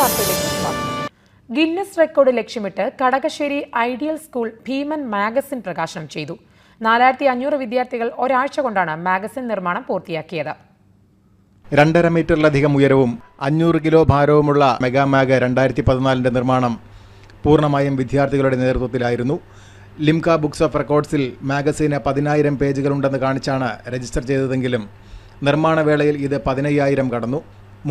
വാർത്തയിലേക്ക് നോക്കാം. Guinness record ലക്ഷ്യമിട്ട് കടകശ്ശേരി ഐഡിയൽ സ്കൂൾ ഭീമൻ മാഗസിൻ പ്രകാശനം ചെയ്തു. 4500 വിദ്യാർത്ഥികൾ ഒരാഴ്ച കൊണ്ടാണ് മാഗസിൻ നിർമ്മാണം പൂർത്തിയാക്കിയത്. 2.5 മീറ്ററിലധികം ഉയരവും 500 കിലോ ഭാരവുമുള്ള മെഗാമാഗ് 2014 നിർമ്മാണം പൂർണ്ണമായും വിദ്യാർത്ഥികളുടെ നേതൃത്വത്തിലായിരുന്നു. ലിംക ബുക്സ് ഓഫ് റെക്കോർഡ്സിൽ മാഗസിന് 10,000 പേജുകളുണ്ടെന്ന് കാണിച്ചാണ് രജിസ്റ്റർ ചെയ്തതെങ്കിലും നിർമ്മാണ വേളയിൽ ഇത് 15,000 കടന്നു.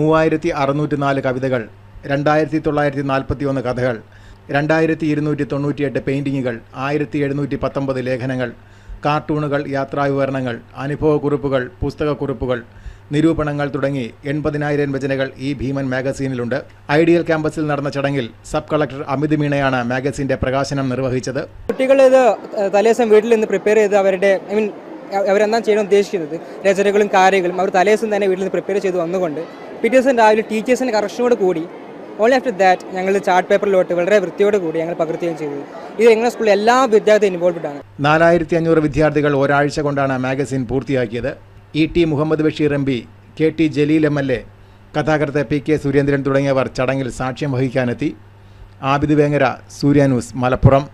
3604 കവിതകൾ, 2941 കഥകൾ, 2298 പെയിന്റിങ്ങുകൾ, 1719 ലേഖനങ്ങൾ, കാർട്ടൂണുകൾ, യാത്രാവിവരണങ്ങൾ, അനുഭവക്കുറിപ്പുകൾ, പുസ്തകക്കുറിപ്പുകൾ, നിരൂപണങ്ങൾ തുടങ്ങി 80,000 രചനകൾ ഈ ഭീമൻ മാഗസീനിലുണ്ട്. ഐഡിയൽ ക്യാമ്പസിൽ നടന്ന ചടങ്ങിൽ സബ് കളക്ടർ അമിത് മീണയാണ് മാഗസിന്റെ പ്രകാശനം നിർവഹിച്ചത്. കുട്ടികൾ ഇത് തലേദിവസം വീട്ടിൽ നിന്ന് പ്രിപ്പയർ ചെയ്ത് അവരെന്താണ് ചെയ്യാൻ ഉദ്ദേശിക്കുന്നത് രചനകളും കാര്യങ്ങളും അവർ തലേദിവസം തന്നെ വീട്ടിൽ നിന്ന് പ്രിപ്പയർ ചെയ്ത് വന്നുകൊണ്ട് പിറ്റേ ദിവസം രാവിലെ ടീച്ചേഴ്സിൻ്റെ കറക്ഷനോട് കൂടി ഓൺലി ആഫ്റ്റർ ദാറ്റ് ഞങ്ങൾ ചാർട്ട് പേപ്പറിലോട്ട് വളരെ വൃത്തിയോട് കൂടി ഞങ്ങൾ പകർത്തുകയും ചെയ്തത്. ഇത് ഞങ്ങളുടെ സ്കൂളിൽ എല്ലാ വിദ്യാർത്ഥികളും ഇൻവോൾവ്ഡ് ആണ്. 4500 വിദ്യാർത്ഥികൾ ഒരാഴ്ച കൊണ്ടാണ് മാഗസിൻ പൂർത്തിയാക്കിയത്. ET Muhammad Basheer MP, KT Jaleel MLA, കഥാകൃത്ത് PK സുരേന്ദ്രൻ തുടങ്ങിയവർ ചടങ്ങിൽ സാക്ഷ്യം വഹിക്കാനെത്തി. ആബിദ് വേങ്ങര, സൂര്യ ന്യൂസ്, മലപ്പുറം.